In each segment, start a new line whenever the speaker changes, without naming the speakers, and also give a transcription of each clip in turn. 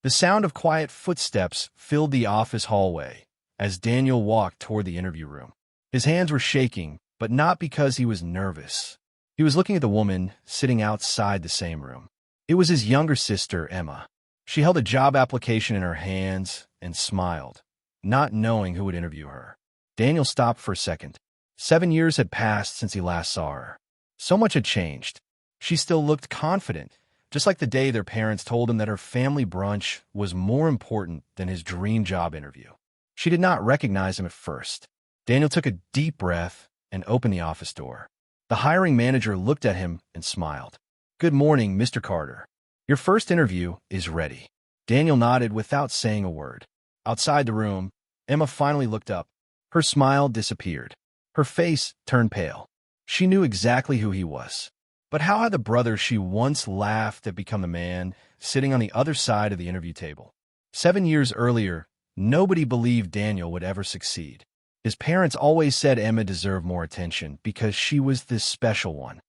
The sound of quiet footsteps filled the office hallway as Daniel walked toward the interview room. His hands were shaking, but not because he was nervous. He was looking at the woman sitting outside the same room. It was his younger sister, Emma. She held a job application in her hands and smiled, not knowing who would interview her. Daniel stopped for a second. 7 years had passed since he last saw her. So much had changed. She still looked confident, just like the day their parents told him that her family brunch was more important than his dream job interview. She did not recognize him at first. Daniel took a deep breath and opened the office door. The hiring manager looked at him and smiled. "Good morning, Mr. Carter. Your first interview is ready." Daniel nodded without saying a word. Outside the room, Emma finally looked up. Her smile disappeared. Her face turned pale. She knew exactly who he was. But how had the brother she once laughed at become the man sitting on the other side of the interview table? 7 years earlier, nobody believed Daniel would ever succeed. His parents always said Emma deserved more attention because she was this special one.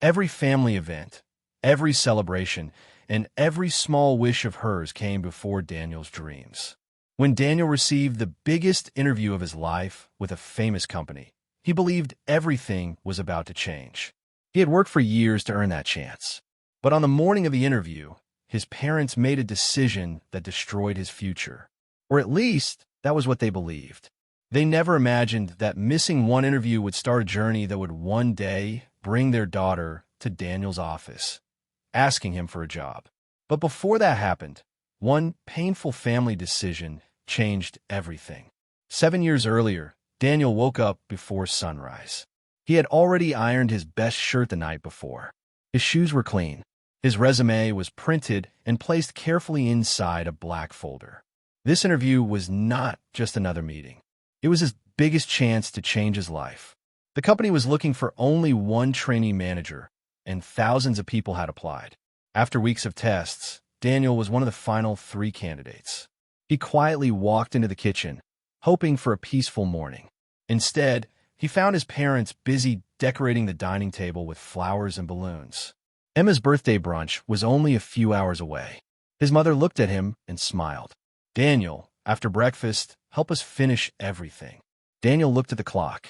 Every family event, every celebration, and every small wish of hers came before Daniel's dreams. When Daniel received the biggest interview of his life with a famous company, he believed everything was about to change. He had worked for years to earn that chance. But on the morning of the interview, his parents made a decision that destroyed his future. Or at least, that was what they believed. They never imagined that missing one interview would start a journey that would one day bring their daughter to Daniel's office, asking him for a job. But before that happened, one painful family decision changed everything. 7 years earlier, Daniel woke up before sunrise. He had already ironed his best shirt the night before. His shoes were clean. His resume was printed and placed carefully inside a black folder. This interview was not just another meeting. It was his biggest chance to change his life. The company was looking for only one trainee manager, and thousands of people had applied. After weeks of tests, Daniel was one of the final 3 candidates. He quietly walked into the kitchen, hoping for a peaceful morning. Instead, he found his parents busy decorating the dining table with flowers and balloons. Emma's birthday brunch was only a few hours away. His mother looked at him and smiled. "Daniel, after breakfast, help us finish everything." Daniel looked at the clock.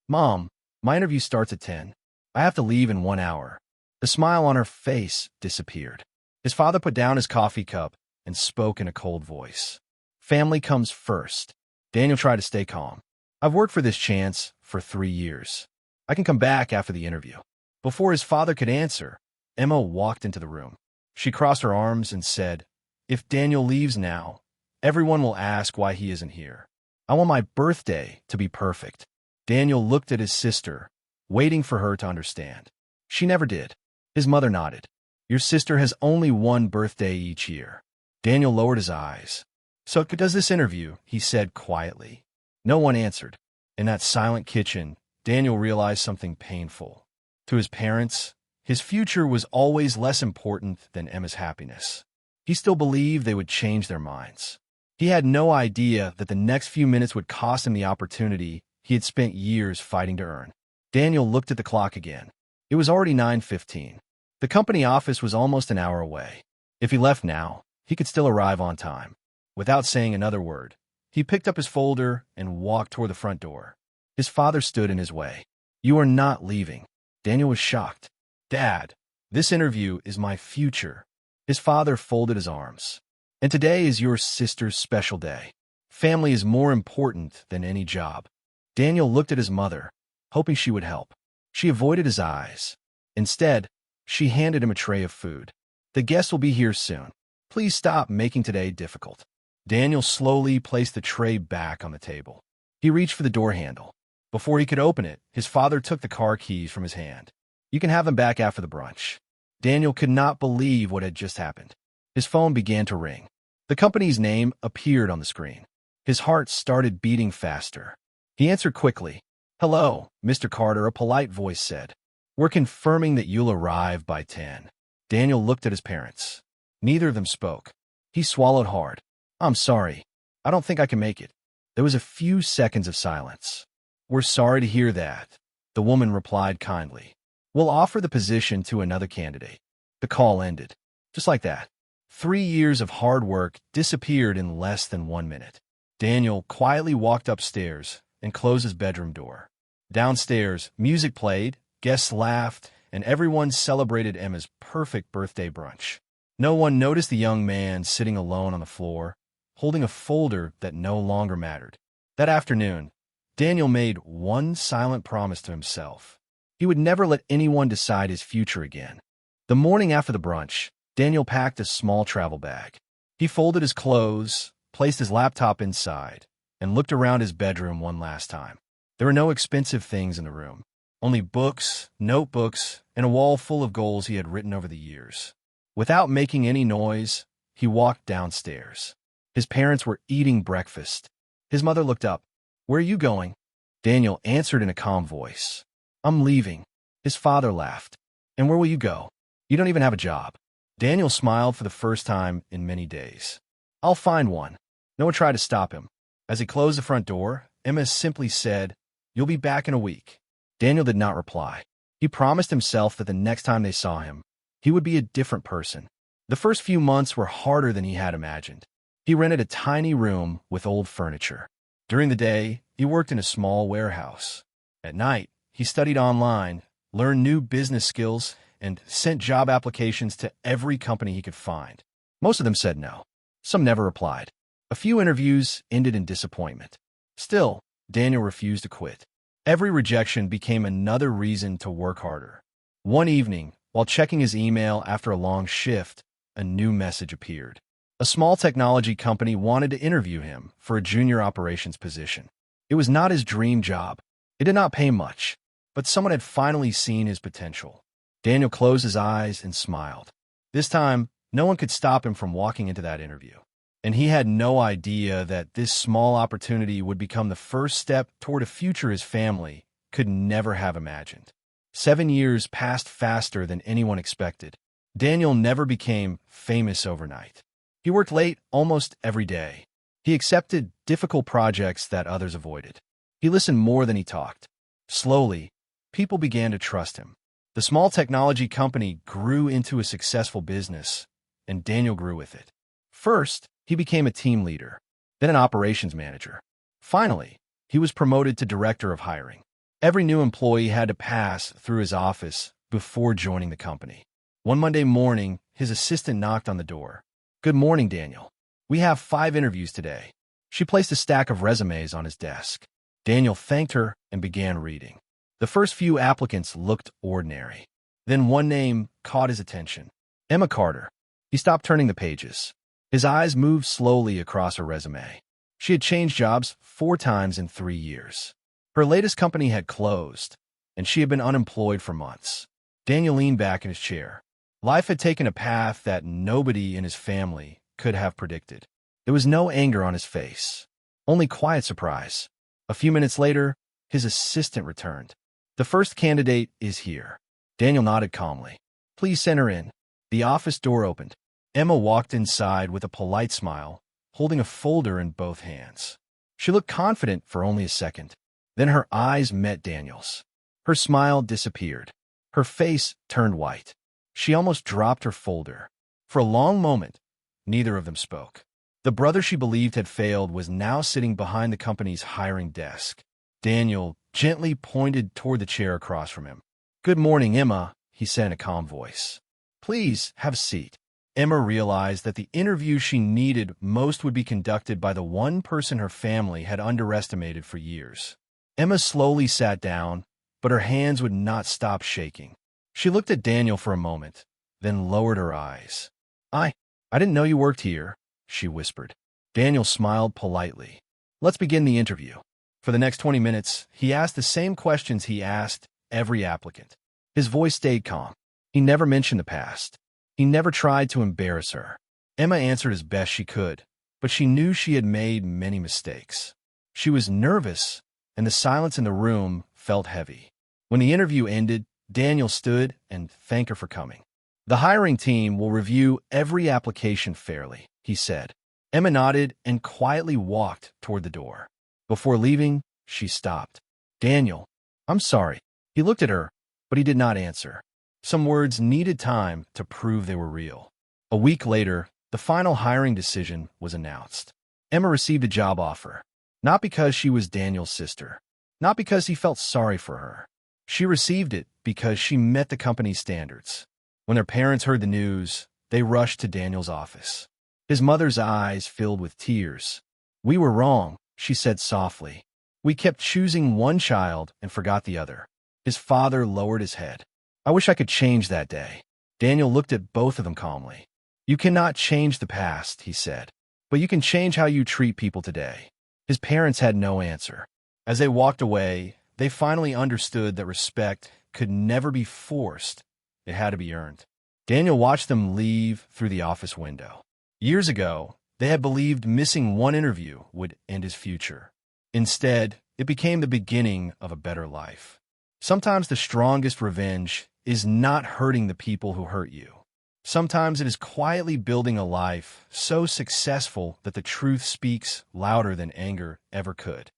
"Mom, my interview starts at 10. I have to leave in 1 hour." The smile on her face disappeared. His father put down his coffee cup and spoke in a cold voice. "Family comes first." Daniel tried to stay calm. "I've worked for this chance for 3 years. I can come back after the interview." Before his father could answer, Emma walked into the room. She crossed her arms and said, "If Daniel leaves now, everyone will ask why he isn't here. I want my birthday to be perfect." Daniel looked at his sister, waiting for her to understand. She never did. His mother nodded. "Your sister has only one birthday each year." Daniel lowered his eyes. "So does this interview," he said quietly. No one answered. In that silent kitchen, Daniel realized something painful. To his parents, his future was always less important than Emma's happiness. He still believed they would change their minds. He had no idea that the next few minutes would cost him the opportunity he had spent years fighting to earn. Daniel looked at the clock again. It was already 9:15. The company office was almost an hour away. If he left now, he could still arrive on time. Without saying another word, he picked up his folder and walked toward the front door. His father stood in his way. "You are not leaving." Daniel was shocked. "Dad, this interview is my future." His father folded his arms. "And today is your sister's special day. Family is more important than any job." Daniel looked at his mother, hoping she would help. She avoided his eyes. Instead, she handed him a tray of food. "The guests will be here soon. Please stop making today difficult." Daniel slowly placed the tray back on the table. He reached for the door handle. Before he could open it, his father took the car keys from his hand. "You can have them back after the brunch." Daniel could not believe what had just happened. His phone began to ring. The company's name appeared on the screen. His heart started beating faster. He answered quickly. "Hello, Mr. Carter," a polite voice said. "We're confirming that you'll arrive by 10. Daniel looked at his parents. Neither of them spoke. He swallowed hard. "I'm sorry. I don't think I can make it." There was a few seconds of silence. "We're sorry to hear that," the woman replied kindly. "We'll offer the position to another candidate." The call ended. Just like that. 3 years of hard work disappeared in less than 1 minute. Daniel quietly walked upstairs and closed his bedroom door. Downstairs, music played, guests laughed, and everyone celebrated Emma's perfect birthday brunch. No one noticed the young man sitting alone on the floor, holding a folder that no longer mattered. That afternoon, Daniel made one silent promise to himself. He would never let anyone decide his future again. The morning after the brunch, Daniel packed a small travel bag. He folded his clothes, placed his laptop inside, and looked around his bedroom one last time. There were no expensive things in the room, only books, notebooks, and a wall full of goals he had written over the years. Without making any noise, he walked downstairs. His parents were eating breakfast. His mother looked up. "Where are you going?" Daniel answered in a calm voice. "I'm leaving." His father laughed. "And where will you go? You don't even have a job." Daniel smiled for the first time in many days. "I'll find one." No one tried to stop him. As he closed the front door, Emma simply said, "You'll be back in a week." Daniel did not reply. He promised himself that the next time they saw him, he would be a different person. The first few months were harder than he had imagined. He rented a tiny room with old furniture. During the day, he worked in a small warehouse. At night, he studied online, learned new business skills, and sent job applications to every company he could find. Most of them said no. Some never replied. A few interviews ended in disappointment. Still, Daniel refused to quit. Every rejection became another reason to work harder. One evening, while checking his email after a long shift, a new message appeared. A small technology company wanted to interview him for a junior operations position. It was not his dream job. It did not pay much, but someone had finally seen his potential. Daniel closed his eyes and smiled. This time, no one could stop him from walking into that interview. And he had no idea that this small opportunity would become the first step toward a future his family could never have imagined. 7 years passed faster than anyone expected. Daniel never became famous overnight. He worked late almost every day. He accepted difficult projects that others avoided. He listened more than he talked. Slowly, people began to trust him. The small technology company grew into a successful business, and Daniel grew with it. First, he became a team leader, then an operations manager. Finally, he was promoted to director of hiring. Every new employee had to pass through his office before joining the company. One Monday morning, his assistant knocked on the door. "Good morning, Daniel. We have 5 interviews today." She placed a stack of resumes on his desk. Daniel thanked her and began reading. The first few applicants looked ordinary. Then one name caught his attention. Emma Carter. He stopped turning the pages. His eyes moved slowly across her resume. She had changed jobs 4 times in 3 years. Her latest company had closed, and she had been unemployed for months. Daniel leaned back in his chair. Life had taken a path that nobody in his family could have predicted. There was no anger on his face, only quiet surprise. A few minutes later, his assistant returned. "The first candidate is here." Daniel nodded calmly. "Please send her in." The office door opened. Emma walked inside with a polite smile, holding a folder in both hands. She looked confident for only a second. Then her eyes met Daniel's. Her smile disappeared. Her face turned white. She almost dropped her folder. For a long moment, neither of them spoke. The brother she believed had failed was now sitting behind the company's hiring desk. Daniel gently pointed toward the chair across from him. "Good morning, Emma," he said in a calm voice. "Please have a seat." Emma realized that the interview she needed most would be conducted by the one person her family had underestimated for years. Emma slowly sat down, but her hands would not stop shaking. She looked at Daniel for a moment, then lowered her eyes. I didn't know you worked here," she whispered. Daniel smiled politely. "Let's begin the interview." For the next 20 minutes, he asked the same questions he asked every applicant. His voice stayed calm. He never mentioned the past. He never tried to embarrass her. Emma answered as best she could, but she knew she had made many mistakes. She was nervous, and the silence in the room felt heavy. When the interview ended, Daniel stood and thanked her for coming. "The hiring team will review every application fairly," he said. Emma nodded and quietly walked toward the door. Before leaving, she stopped. "Daniel, I'm sorry." He looked at her, but he did not answer. Some words needed time to prove they were real. A week later, The final hiring decision was announced. Emma received a job offer, not because she was Daniel's sister, not because he felt sorry for her. She received it because she met the company's standards. When their parents heard the news, they rushed to Daniel's office. His mother's eyes filled with tears. "We were wrong," she said softly. "We kept choosing one child and forgot the other." His father lowered his head. "I wish I could change that day." Daniel looked at both of them calmly. "You cannot change the past," he said, "but you can change how you treat people today." His parents had no answer. As they walked away, they finally understood that respect could never be forced. It had to be earned. Daniel watched them leave through the office window. Years ago, they had believed missing one interview would end his future. Instead, it became the beginning of a better life. Sometimes the strongest revenge is not hurting the people who hurt you. Sometimes it is quietly building a life so successful that the truth speaks louder than anger ever could.